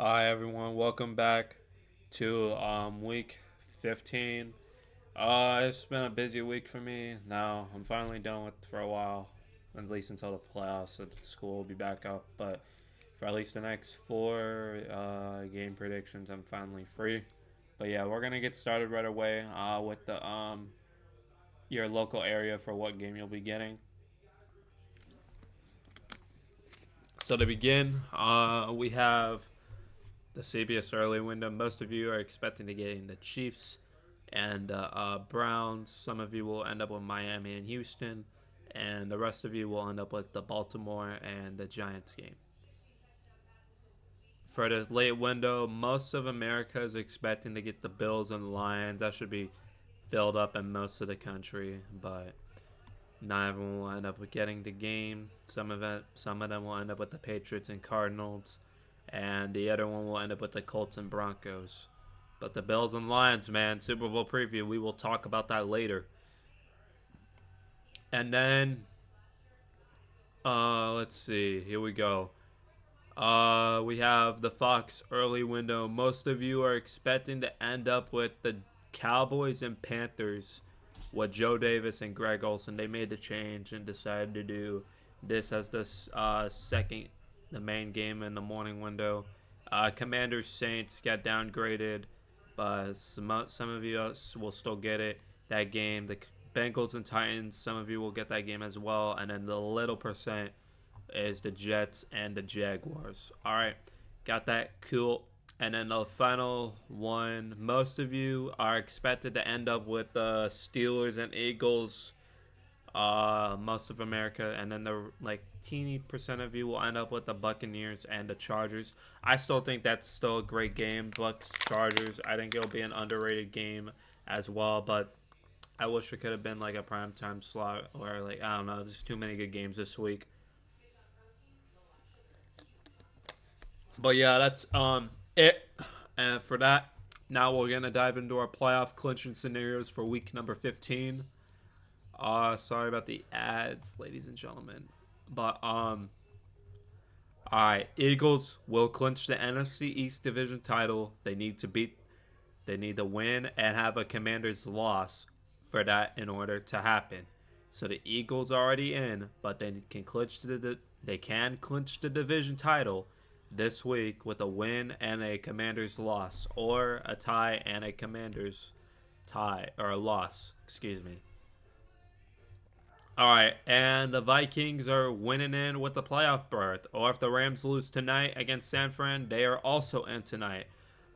Hi everyone, welcome back to week 15. It's been a busy week for me. Now I'm finally done with for a while, at least until the playoffs. So school will be back up, but for at least the next four game predictions, I'm finally free. But yeah, we're gonna get started right away with the your local area for what game you'll be getting. So to begin, we have the CBS early window. Most of you are expecting to get in the Chiefs and Browns. Some of you will end up with Miami and Houston, and the rest of you will end up with the Baltimore and the Giants game. For the late window, most of America is expecting to get the Bills and the Lions. That should be filled up in most of the country, but not everyone will end up with getting the game. Some of them will end up with the Patriots and Cardinals, and the other one will end up with the Colts and Broncos. But the Bills and Lions, man, Super Bowl preview. We will talk about that later. And then, let's see. Here we go. We have the Fox early window. Most of you are expecting to end up with the Cowboys and Panthers with Joe Davis and Greg Olson. They made the change and decided to do this as the the main game in the morning window. Commanders Saints got downgraded, but some of you will still get it. That game, the Bengals and Titans, some of you will get that game as well. And then the little percent is the Jets and the Jaguars. All right, got that cool. And then the final one, most of you are expected to end up with the Steelers and Eagles, most of America, and then the like teeny percent of you will end up with the Buccaneers and the Chargers. I still think that's still a great game, Bucks Chargers. I think it'll be an underrated game as well, but I wish it could have been like a primetime slot or like I don't know. There's too many good games this week. But yeah, that's it. And for that, now we're gonna dive into our playoff clinching scenarios for week number 15. Sorry about the ads, ladies and gentlemen. But all right, Eagles will clinch the NFC East division title. They need to win and have a Commanders loss for that in order to happen. So the Eagles are already in, but they can clinch the division title this week with a win and a Commanders loss, or a tie and a Commanders tie or a loss. Excuse me. All right, and the Vikings are winning in with the playoff berth. Or if the Rams lose tonight against San Fran, they are also in tonight.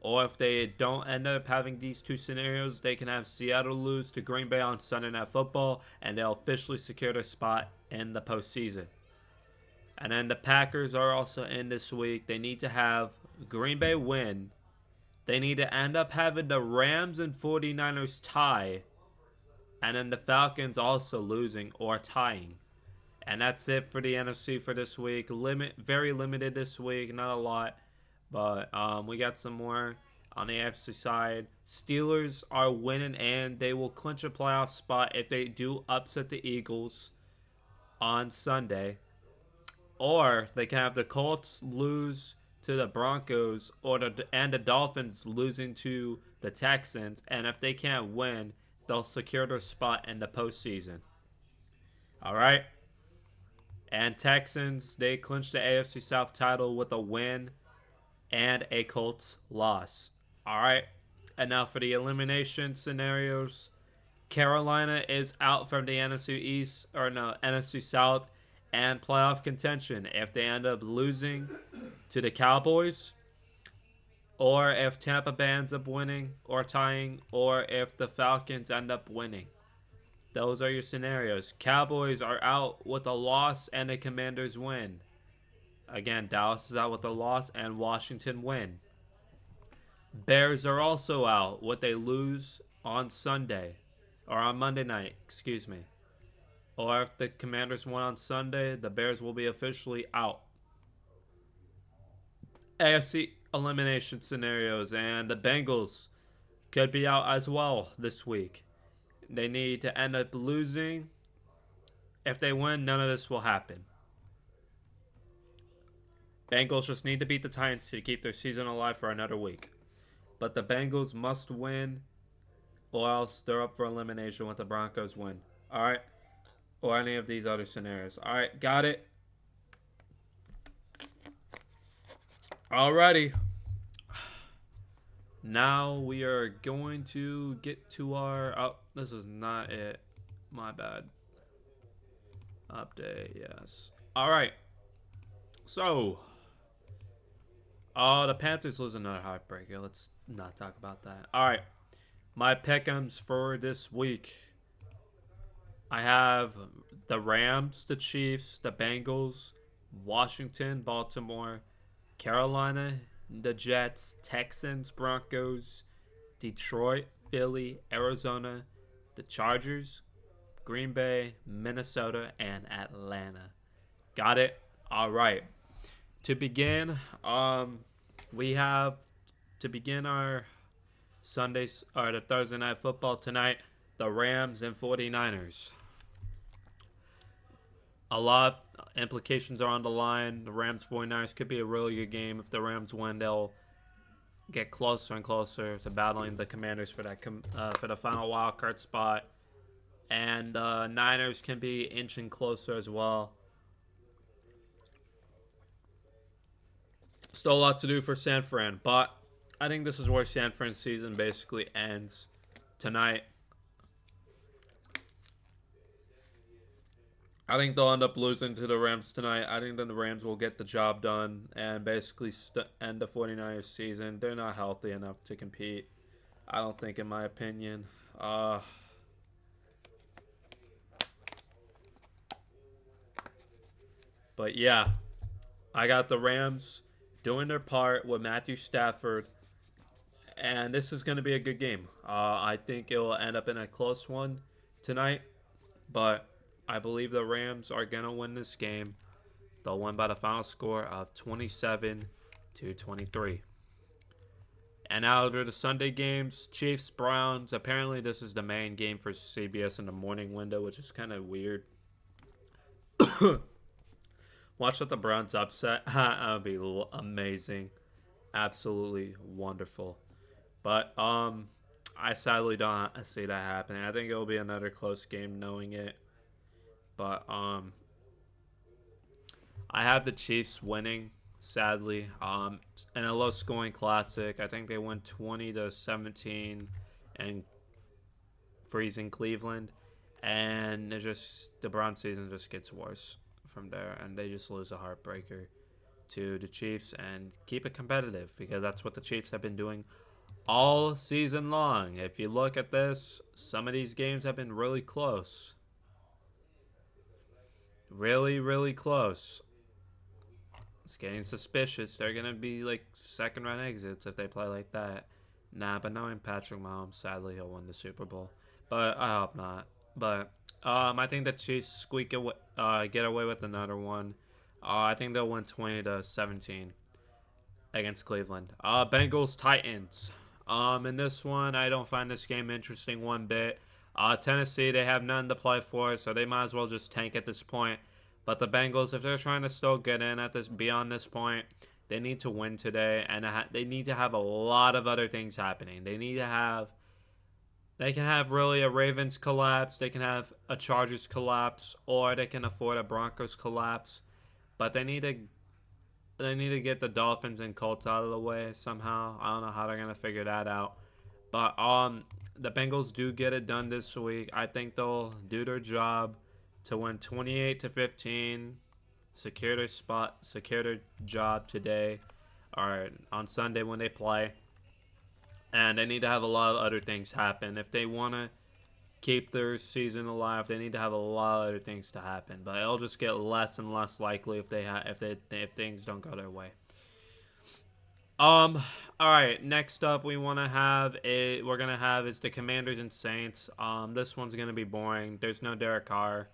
Or if they don't end up having these two scenarios, they can have Seattle lose to Green Bay on Sunday Night Football, and they'll officially secure their spot in the postseason. And then the Packers are also in this week. They need to have Green Bay win. They need to end up having the Rams and 49ers tie, and then the Falcons also losing or tying. And that's it for the NFC for this week. Very limited this week, not a lot, but we got some more on the NFC side. Steelers are winning, and they will clinch a playoff spot if they do upset the Eagles on Sunday, or they can have the Colts lose to the Broncos, and the Dolphins losing to the Texans. And if they can't win, they'll secure their spot in the postseason. All right. And Texans, they clinched the AFC South title with a win and a Colts loss. All right. And now for the elimination scenarios. Carolina is out from the NFC East, or no, NFC South, and playoff contention if they end up losing to the Cowboys, or if Tampa Bay ends up winning or tying, or if the Falcons end up winning. Those are your scenarios. Cowboys are out with a loss and the Commanders win. Again, Dallas is out with a loss and Washington win. Bears are also out with a lose on Sunday, or on Monday night, excuse me. Or if the Commanders win on Sunday, the Bears will be officially out. AFC elimination scenarios, and the Bengals could be out as well this week. They need to end up losing. If they win, none of this will happen. Bengals just need to beat the Titans to keep their season alive for another week. But the Bengals must win, or else they're up for elimination with the Broncos win. All right, or any of these other scenarios. All right, got it. Alrighty. Now we are going to get to our. Oh, this is not it. My bad. Update, yes. Alright. So. The Panthers lose another heartbreaker. Let's not talk about that. Alright. My pickems for this week. I have the Rams, the Chiefs, the Bengals, Washington, Baltimore, Carolina, the Jets, Texans, Broncos, Detroit, Philly, Arizona, the Chargers, Green Bay, Minnesota, and Atlanta. Got it? All right. To begin, we have to begin our Sundays or the Thursday night football tonight, the Rams and 49ers. A lot of implications are on the line. The Rams 49ers could be a really good game. If the Rams win, they'll get closer and closer to battling the Commanders for that for the final wild card spot. And Niners can be inching closer as well. Still a lot to do for San Fran, but I think this is where San Fran's season basically ends tonight. I think they'll end up losing to the Rams tonight. I think that the Rams will get the job done and basically end the 49ers season. They're not healthy enough to compete, I don't think, in my opinion. But yeah, I got the Rams doing their part with Matthew Stafford, and this is going to be a good game. I think it will end up in a close one tonight, but I believe the Rams are going to win this game. They'll win by the final score of 27-23. And now to the Sunday games, Chiefs, Browns. Apparently this is the main game for CBS in the morning window, which is kind of weird. Watch what the Browns upset. That would be amazing. Absolutely wonderful. But I sadly don't see that happening. I think it will be another close game knowing it. But I have the Chiefs winning, sadly. In a low-scoring classic. I think they won 20-17 and freezing Cleveland. And the Browns season just gets worse from there, and they just lose a heartbreaker to the Chiefs and keep it competitive, because that's what the Chiefs have been doing all season long. If you look at this, some of these games have been really close. Really, really close. It's getting suspicious. They're going to be like second round exits if they play like that. Nah, but knowing Patrick Mahomes, sadly he'll win the Super Bowl. But I hope not. But I think the Chiefs get away with another one. I think they'll win 20-17 against Cleveland. Bengals Titans. In this one, I don't find this game interesting one bit. Tennessee, they have nothing to play for, so they might as well just tank at this point. But the Bengals, if they're trying to still get in beyond this point, they need to win today, and they need to have a lot of other things happening. They can have really a Ravens collapse, they can have a Chargers collapse, or they can afford a Broncos collapse. But they need to get the Dolphins and Colts out of the way somehow. I don't know how they're gonna figure that out. But the Bengals do get it done this week. I think they'll do their job to win 28-15, secure their job today or on Sunday when they play. And they need to have a lot of other things happen. If they want to keep their season alive, they need to have a lot of other things to happen. But it'll just get less and less likely if things don't go their way. All right. Next up, we're gonna have is the Commanders and Saints. This one's gonna be boring. There's no Derek Carr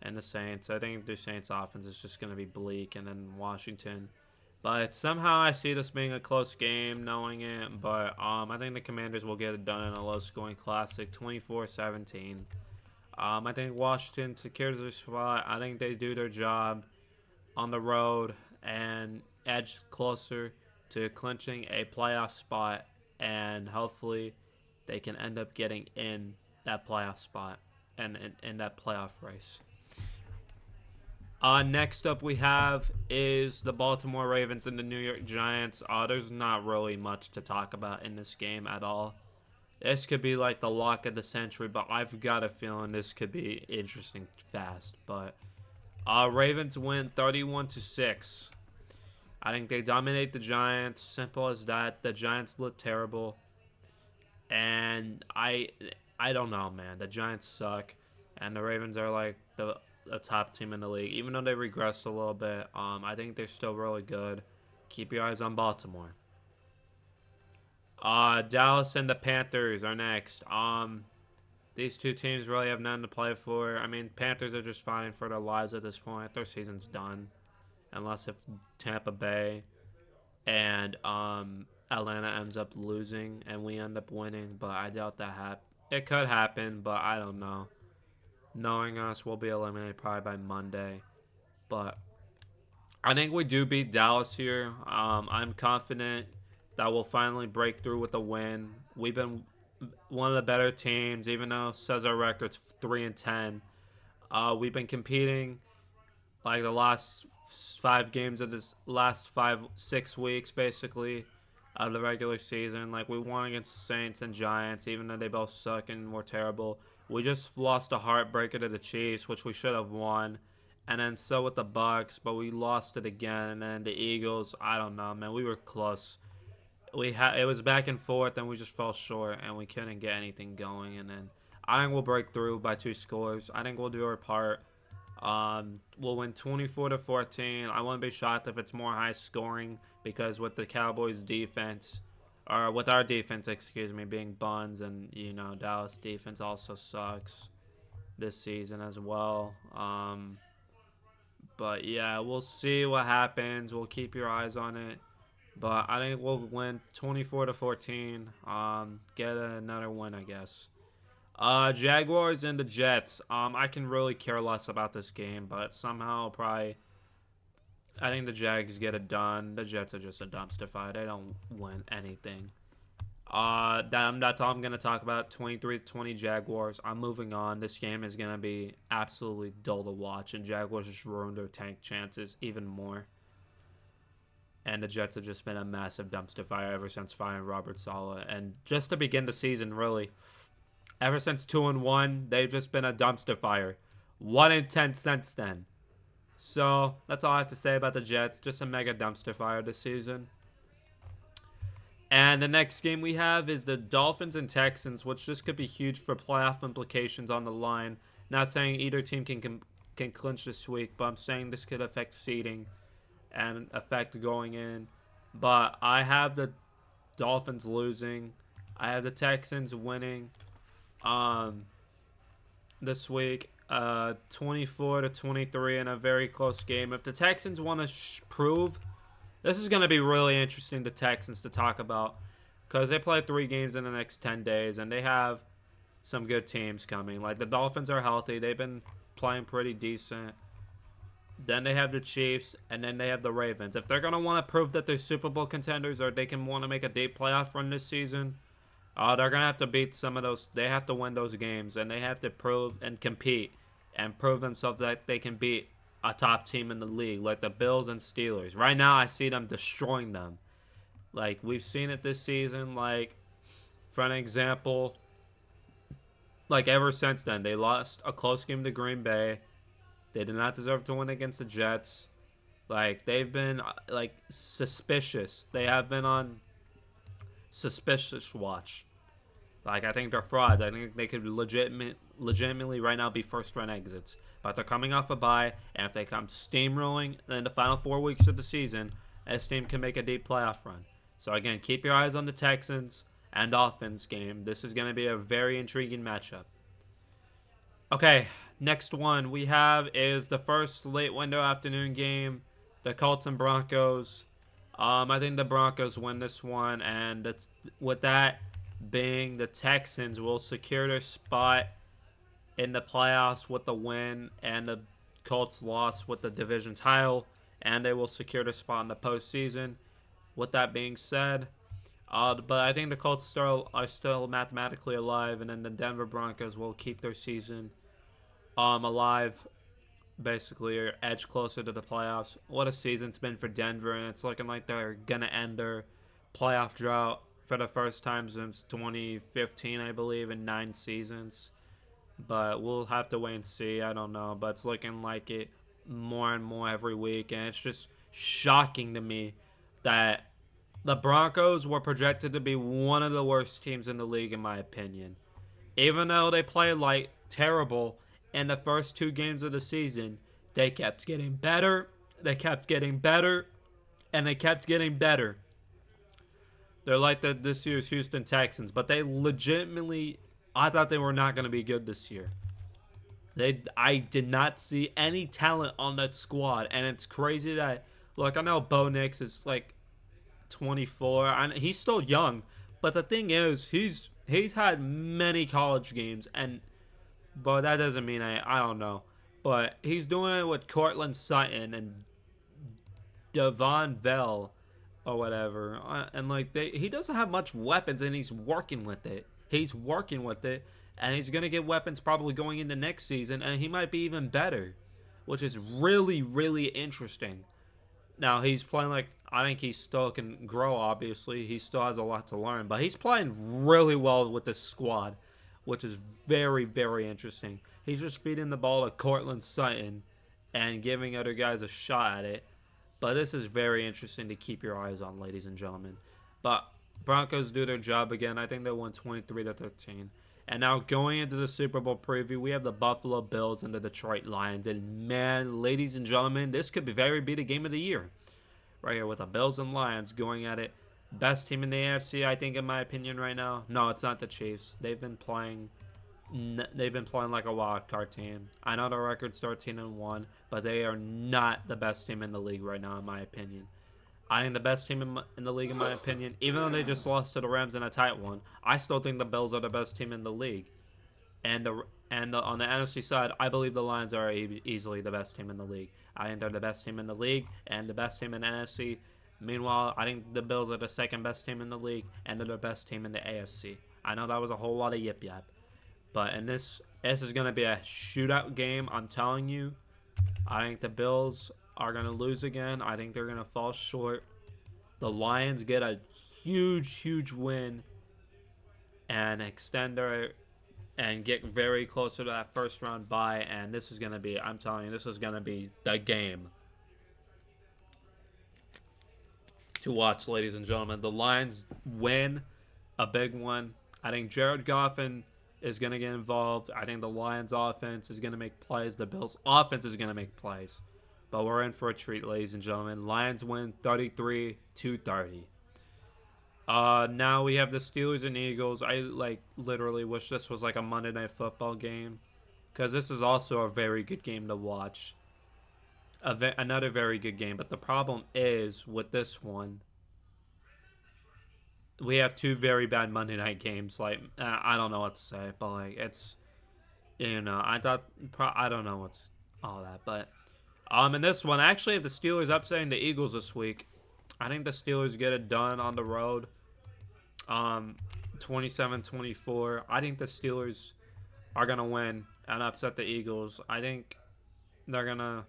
and the Saints. I think the Saints offense is just gonna be bleak, and then Washington. But somehow I see this being a close game, knowing it. But I think the Commanders will get it done in a low-scoring classic, 24-17. I think Washington secures their spot. I think they do their job on the road, and edge closer to clinching a playoff spot, and hopefully they can end up getting in that playoff spot and in that playoff race. Next up we have is the Baltimore Ravens and the New York Giants. There's not really much to talk about in this game at all. This could be like the lock of the century, but I've got a feeling this could be interesting fast. But Ravens win 31-6. I think they dominate the Giants. Simple as that. The Giants look terrible, and I don't know, man. The Giants suck, and the Ravens are like the top team in the league. Even though they regressed a little bit, I think they're still really good. Keep your eyes on Baltimore. Dallas and the Panthers are next. These two teams really have nothing to play for. I mean, Panthers are just fighting for their lives at this point. Their season's done, unless if Tampa Bay and Atlanta ends up losing and we end up winning. But I doubt that it could happen, but I don't know. Knowing us, we'll be eliminated probably by Monday. But I think we do beat Dallas here. I'm confident that we'll finally break through with a win. We've been one of the better teams, even though it says our record's 3-10. We've been competing like the last 5 games of this last 6 weeks, basically, of the regular season. Like, we won against the Saints and Giants, even though they both suck and were terrible. We just lost a heartbreaker to the Chiefs, which we should have won. And then so with the Bucks, but we lost it again. And then the Eagles, I don't know, man. We were close. It was back and forth, and we just fell short, and we couldn't get anything going. And then I think we'll break through by 2 scores. I think we'll do our part. We'll win 24-14. I wouldn't be shocked if it's more high scoring, because with the Cowboys defense, or with our defense, excuse me, being buns, and Dallas defense also sucks this season as well. But yeah, we'll see what happens. We'll keep your eyes on it. But I think we'll win 24-14. Get another win, I guess. Jaguars and the Jets. I can really care less about this game, but somehow I think the Jags get it done. The Jets are just a dumpster fire. They don't win anything. That's all I'm going to talk about. 23-20 Jaguars. I'm moving on. This game is going to be absolutely dull to watch, and Jaguars just ruined their tank chances even more. And the Jets have just been a massive dumpster fire ever since firing Robert Saleh. And just to begin the season, really, ever since 2-1, they've just been a dumpster fire. 1-10 since then. So that's all I have to say about the Jets. Just a mega dumpster fire this season. And the next game we have is the Dolphins and Texans, which just could be huge for playoff implications on the line. Not saying either team can clinch this week, but I'm saying this could affect seeding and affect going in. But I have the Dolphins losing. I have the Texans winning this week, 24-23 in a very close game. If the Texans want to prove, this is going to be really interesting, the Texans, to talk about, because they play 3 games in the next 10 days, and they have some good teams coming. Like, the Dolphins are healthy. They've been playing pretty decent. Then they have the Chiefs, and then they have the Ravens. If they're going to want to prove that they're Super Bowl contenders, or they can want to make a deep playoff run this season, they're going to have to beat some of those. They have to win those games, and they have to prove and compete and prove themselves that they can beat a top team in the league, like the Bills and Steelers. Right now, I see them destroying them. Like, we've seen it this season. Like, for an example, like, ever since then, they lost a close game to Green Bay. They did not deserve to win against the Jets. Like, they've been, like, suspicious. They have been on suspicious watch. Like, I think they're frauds. I think they could legitimately right now be first-round exits. But they're coming off a bye, and if they come steamrolling in the final 4 weeks of the season, this team can make a deep playoff run. So, again, keep your eyes on the Texans and Dolphins game. This is going to be a very intriguing matchup. Okay, next one we have is the first late window afternoon game, the Colts and Broncos. I think the Broncos win this one, and with that being, the Texans will secure their spot in the playoffs with the win, and the Colts loss with the division title. and they will secure the spot in the postseason. With that being said, but I think the Colts are still mathematically alive, and then the Denver Broncos will keep their season alive, basically, or edge closer to the playoffs. What a season it's been for Denver, and it's looking like they're going to end their playoff drought for the first time since 2015, I believe, in 9 seasons. But we'll have to wait and see. I don't know, but it's looking like it more and more every week, and it's just shocking to me that the Broncos were projected to be one of the worst teams in the league, in my opinion. Even though they played like terrible in the first 2 games of the season, they kept getting better, they kept getting better, and they kept getting better. They're like this year's Houston Texans, but they legitimately, I thought they were not going to be good this year. I did not see any talent on that squad, and it's crazy that, look, I know Bo Nix is like 24, and he's still young, but the thing is, he's had many college games, but that doesn't mean I don't know, but he's doing it with Cortland Sutton and Devon Vell or whatever, and like he doesn't have much weapons, and he's working with it. And he's gonna get weapons probably going into next season, and he might be even better, which is really, really interesting. Now he's playing like, I think he still can grow. Obviously, he still has a lot to learn, but he's playing really well with this squad, which is very, very interesting. He's just feeding the ball to Cortland Sutton and giving other guys a shot at it. But this is very interesting to keep your eyes on, ladies and gentlemen. But Broncos do their job again. I think they won 23-13. And now going into the Super Bowl preview, we have the Buffalo Bills and the Detroit Lions. And man, ladies and gentlemen, this could be the game of the year. Right here with the Bills and Lions going at it. Best team in the AFC, I think, in my opinion, right now. No, it's not the Chiefs. They've been playing like a wild card team. I know the record's 13-1, but they are not the best team in the league right now, in my opinion. I think the best team in the league, in my opinion, even though they just lost to the Rams in a tight one, I still think the Bills are the best team in the league. And on the NFC side, I believe the Lions are easily the best team in the league. I think they're the best team in the league and the best team in the NFC. Meanwhile, I think the Bills are the second best team in the league, and they're the best team in the AFC. I know that was a whole lot of yip-yap. But in this is going to be a shootout game, I'm telling you. I think the Bills are going to lose again. I think they're going to fall short. The Lions get a huge, huge win and and get very close to that first round bye. And this is going to be, I'm telling you, this is going to be the game to watch, ladies and gentlemen. The Lions win a big one. I think Jared Goffin is going to get involved. I think the Lions offense is going to make plays. The Bills offense is going to make plays. But we're in for a treat, ladies and gentlemen. Lions win 33-30. Now we have the Steelers and Eagles. I literally wish this was like a Monday Night Football game, because this is also a very good game to watch. Another very good game. But the problem is with this one, we have 2 very bad Monday night games. I don't know what to say, but it's, I don't know what's all that, but in this one, I actually have the Steelers upsetting the Eagles this week. I think the Steelers get it done on the road. 27-24. I think the Steelers are gonna win and upset the Eagles. I think they're gonna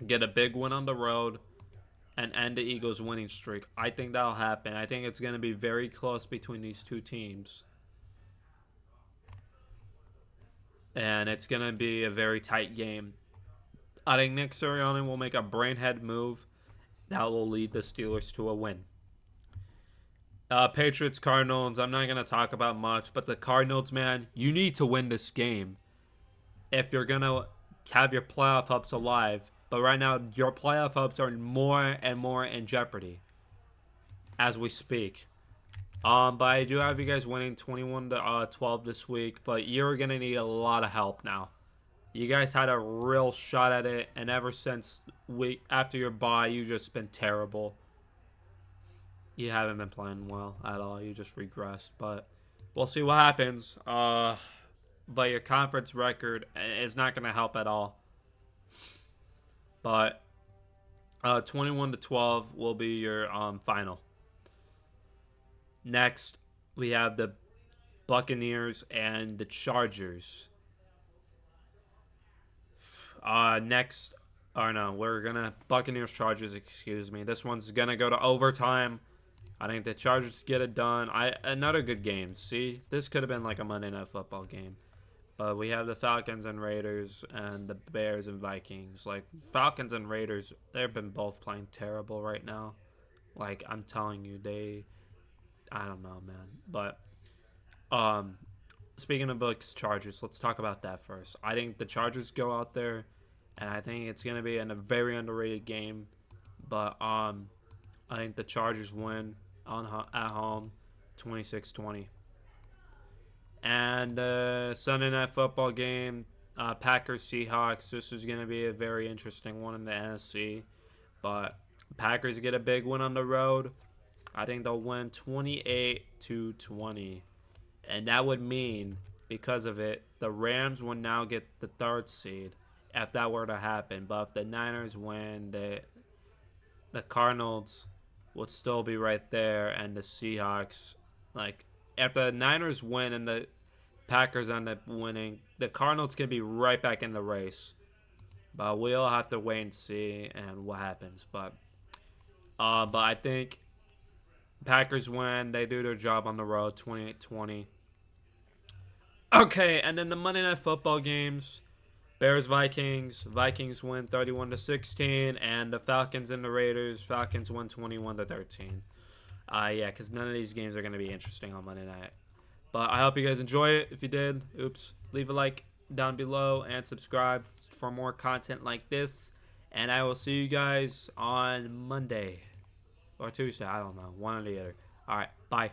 get a big win on the road and end the Eagles' winning streak. I think that'll happen. I think it's going to be very close between these 2 teams. And it's going to be a very tight game. I think Nick Sirianni will make a brainhead move that will lead the Steelers to a win. Patriots, Cardinals, I'm not going to talk about much, but the Cardinals, man, you need to win this game if you're going to have your playoff hopes alive. But right now, your playoff hopes are more and more in jeopardy as we speak. But I do have you guys winning 21-12 this week. But you're going to need a lot of help now. You guys had a real shot at it. And ever since after your bye, you've just been terrible. You haven't been playing well at all. You just regressed. But we'll see what happens. But your conference record is not going to help at all. But 21-12 will be your final. Next, we have the Buccaneers and the Chargers. Next, or no, we're gonna Buccaneers Chargers. Excuse me. This one's gonna go to overtime. I think the Chargers get it done. Another good game. See, this could have been like a Monday Night Football game, but we have the Falcons and Raiders and the Bears and Vikings. Like Falcons and Raiders, they've been both playing terrible right now. Like I'm telling you, I don't know, man. But um, speaking of Bucs Chargers, let's talk about that first. I think the Chargers go out there, and I think it's gonna be a very underrated game. But I think the Chargers win at home, 26-20. And Sunday Night Football game, Packers Seahawks. This is gonna be a very interesting one in the NFC. But Packers get a big win on the road. I think they'll win 28-20. And that would mean, because of it, the Rams would now get the third seed if that were to happen. But if the Niners win, the Cardinals would still be right there, and the Seahawks, like, if the Niners win and the Packers end up winning, the Cardinals can be right back in the race. But we'll have to wait and see and what happens. But I think Packers win. They do their job on the road, 28-20. Okay, and then the Monday Night Football games. Bears Vikings. Vikings win 31-16, and the Falcons and the Raiders. Falcons win 21-13. Yeah, because none of these games are going to be interesting on Monday night. But I hope you guys enjoy it. If you did, leave a like down below and subscribe for more content like this. And I will see you guys on Monday or Tuesday. I don't know, one or the other. All right, bye.